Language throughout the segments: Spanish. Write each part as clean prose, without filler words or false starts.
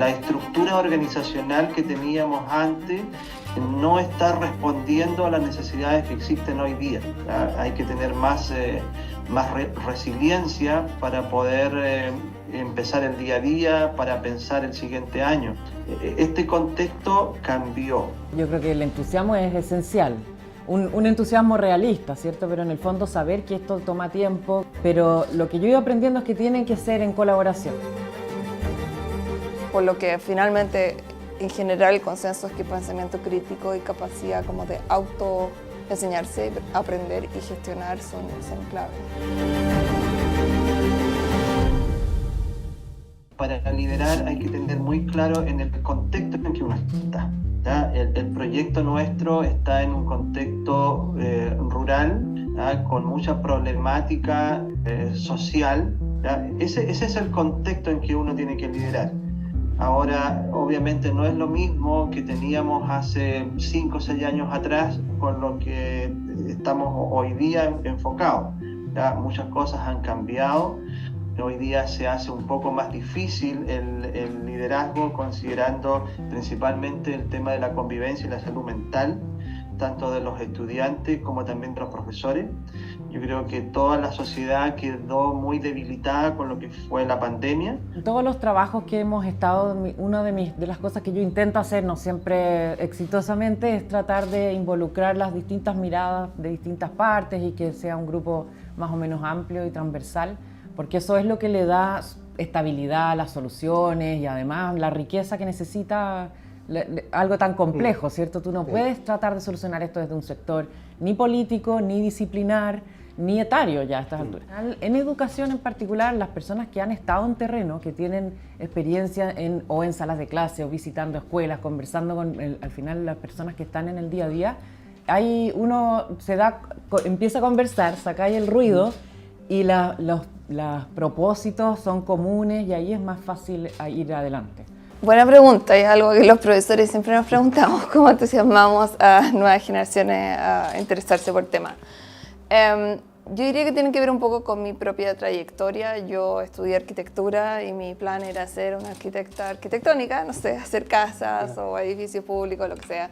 la estructura organizacional que teníamos antes no está respondiendo a las necesidades que existen hoy día. Hay que tener más resiliencia para poder empezar el día a día, para pensar el siguiente año. Este contexto cambió. Yo creo que el entusiasmo es esencial. Un entusiasmo realista, ¿cierto? Pero en el fondo saber que esto toma tiempo. Pero lo que yo he ido aprendiendo es que tienen que ser en colaboración. Por lo que finalmente, en general, el consenso es que pensamiento crítico y capacidad como de autoenseñarse, aprender y gestionar son clave. Para liderar hay que tener muy claro en el contexto en que uno está. El proyecto nuestro está en un contexto rural, con mucha problemática social. Ese es el contexto en que uno tiene que liderar. Ahora, obviamente no es lo mismo que teníamos hace 5 o 6 años atrás con lo que estamos hoy día enfocados. Muchas cosas han cambiado. Hoy día se hace un poco más difícil el liderazgo, considerando principalmente el tema de la convivencia y la salud mental, tanto de los estudiantes como también de los profesores. Yo creo que toda la sociedad quedó muy debilitada con lo que fue la pandemia. En todos los trabajos que hemos estado, una de las cosas que yo intento hacer, no siempre exitosamente, es tratar de involucrar las distintas miradas de distintas partes y que sea un grupo más o menos amplio y transversal, porque eso es lo que le da estabilidad a las soluciones y además la riqueza que necesita algo tan complejo, ¿cierto? Tú no puedes tratar de solucionar esto desde un sector ni político, ni disciplinar, ni etario ya a estas alturas. En educación en particular, las personas que han estado en terreno, que tienen experiencia o en salas de clase o visitando escuelas, conversando con al final las personas que están en el día a día, ahí uno empieza a conversar, saca ahí el ruido y los propósitos son comunes y ahí es más fácil ir adelante. Buena pregunta, y es algo que los profesores siempre nos preguntamos, cómo entusiasmamos a nuevas generaciones a interesarse por el tema. Yo diría que tiene que ver un poco con mi propia trayectoria. Yo estudié arquitectura y mi plan era ser una arquitecta arquitectónica, no sé, hacer casas o edificios públicos, lo que sea.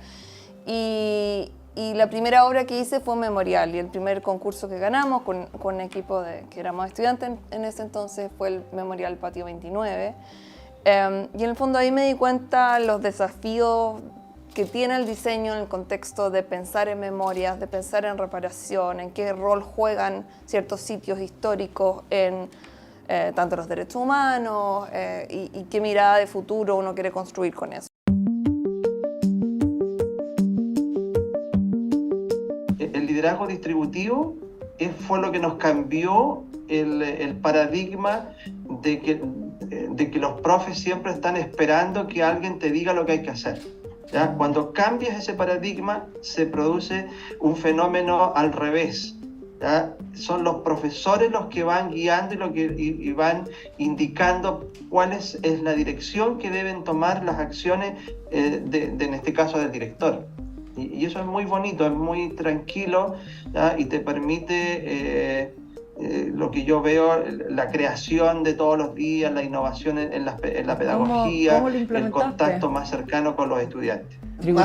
Y la primera obra que hice fue un memorial, y el primer concurso que ganamos con un equipo que éramos estudiantes en ese entonces fue el Memorial Patio 29. Y en el fondo ahí me di cuenta los desafíos que tiene el diseño en el contexto de pensar en memorias, de pensar en reparación, en qué rol juegan ciertos sitios históricos en tanto los derechos humanos y qué mirada de futuro uno quiere construir con eso. El liderazgo distributivo fue lo que nos cambió el paradigma de que los profes siempre están esperando que alguien te diga lo que hay que hacer. ¿Ya? Cuando cambias ese paradigma, se produce un fenómeno al revés. ¿Ya? Son los profesores los que van guiando y van indicando cuál es la dirección que deben tomar las acciones, en este caso del director. Y eso es muy bonito, es muy tranquilo, ¿ya? Y te permite lo que yo veo, la creación de todos los días, la innovación en la pedagogía, ¿Cómo lo implementaste? El contacto más cercano con los estudiantes.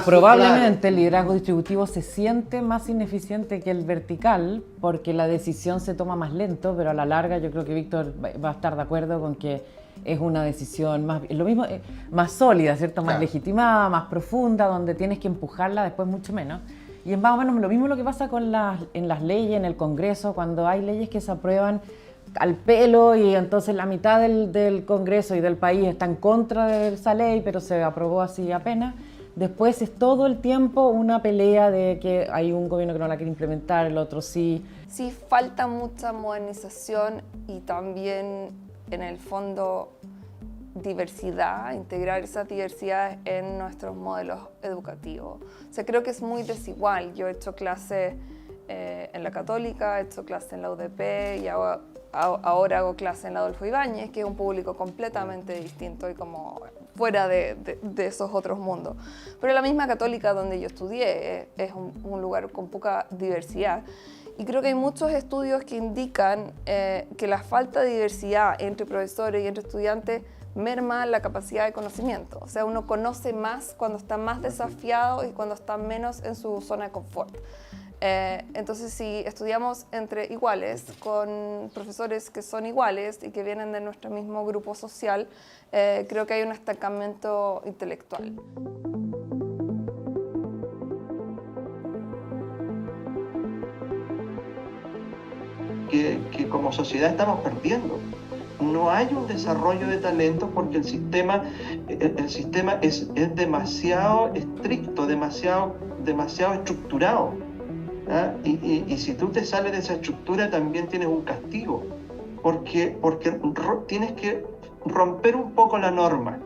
Probablemente el liderazgo distributivo se siente más ineficiente que el vertical porque la decisión se toma más lento, pero a la larga yo creo que Víctor va a estar de acuerdo con que es una decisión más sólida, ¿cierto? Más legitimada, más profunda, donde tienes que empujarla después mucho menos. Y es más o menos lo mismo lo que pasa en las leyes, en el Congreso, cuando hay leyes que se aprueban al pelo y entonces la mitad del Congreso y del país está en contra de esa ley, pero se aprobó así apenas. Después es todo el tiempo una pelea de que hay un gobierno que no la quiere implementar, el otro sí. Sí, falta mucha modernización y también, en el fondo, diversidad, integrar esas diversidades en nuestros modelos educativos. O sea, creo que es muy desigual. Yo he hecho clases en la Católica, he hecho clases en la UDP y ahora hago clases en la Adolfo Ibáñez, que es un público completamente distinto y como fuera de esos otros mundos. Pero la misma Católica donde yo estudié es un lugar con poca diversidad. Y creo que hay muchos estudios que indican que la falta de diversidad entre profesores y entre estudiantes merma la capacidad de conocimiento. O sea, uno conoce más cuando está más desafiado y cuando está menos en su zona de confort. Entonces, si estudiamos entre iguales, con profesores que son iguales y que vienen de nuestro mismo grupo social, creo que hay un estancamiento intelectual. Que como sociedad estamos perdiendo. No hay un desarrollo de talentos porque el sistema es demasiado estricto, demasiado estructurado. ¿Ah? Y si tú te sales de esa estructura también tienes un castigo, porque tienes que romper un poco la norma.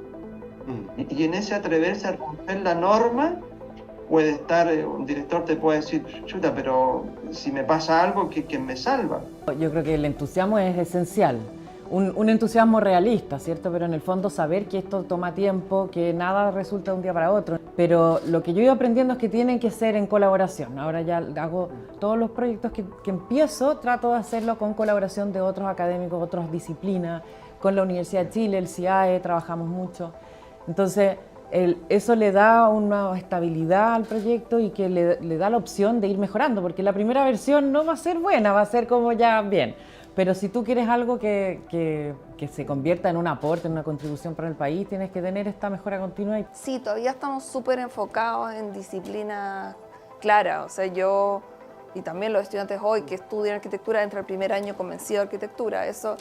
Y en ese atreverse a romper la norma, puede estar, un director te puede decir, chuta, pero si me pasa algo, ¿quién me salva? Yo creo que el entusiasmo es esencial, un entusiasmo realista, ¿cierto? Pero en el fondo saber que esto toma tiempo, que nada resulta de un día para otro. Pero lo que yo he ido aprendiendo es que tienen que ser en colaboración. Ahora ya hago todos los proyectos que empiezo, trato de hacerlo con colaboración de otros académicos, otras disciplinas, con la Universidad de Chile, el CIAE, trabajamos mucho. Entonces, eso le da una estabilidad al proyecto y que le da la opción de ir mejorando, porque la primera versión no va a ser buena, va a ser como ya bien. Pero si tú quieres algo que se convierta en un aporte, en una contribución para el país, tienes que tener esta mejora continua. Sí, todavía estamos súper enfocados en disciplinas claras. O sea, yo y también los estudiantes hoy que estudian arquitectura entre el primer año convencido de arquitectura, eso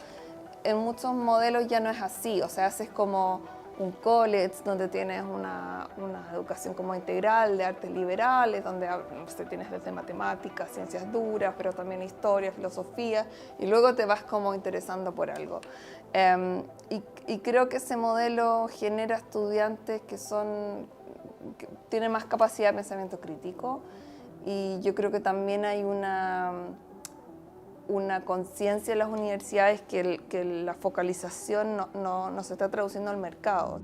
en muchos modelos ya no es así. O sea, haces como un college donde tienes una educación como integral de artes liberales, donde no sé, tienes desde matemáticas, ciencias duras, pero también historia, filosofía, y luego te vas como interesando por algo. Y creo que ese modelo genera estudiantes que tienen más capacidad de pensamiento crítico, y yo creo que también hay una conciencia en las universidades que la focalización no se está traduciendo al mercado.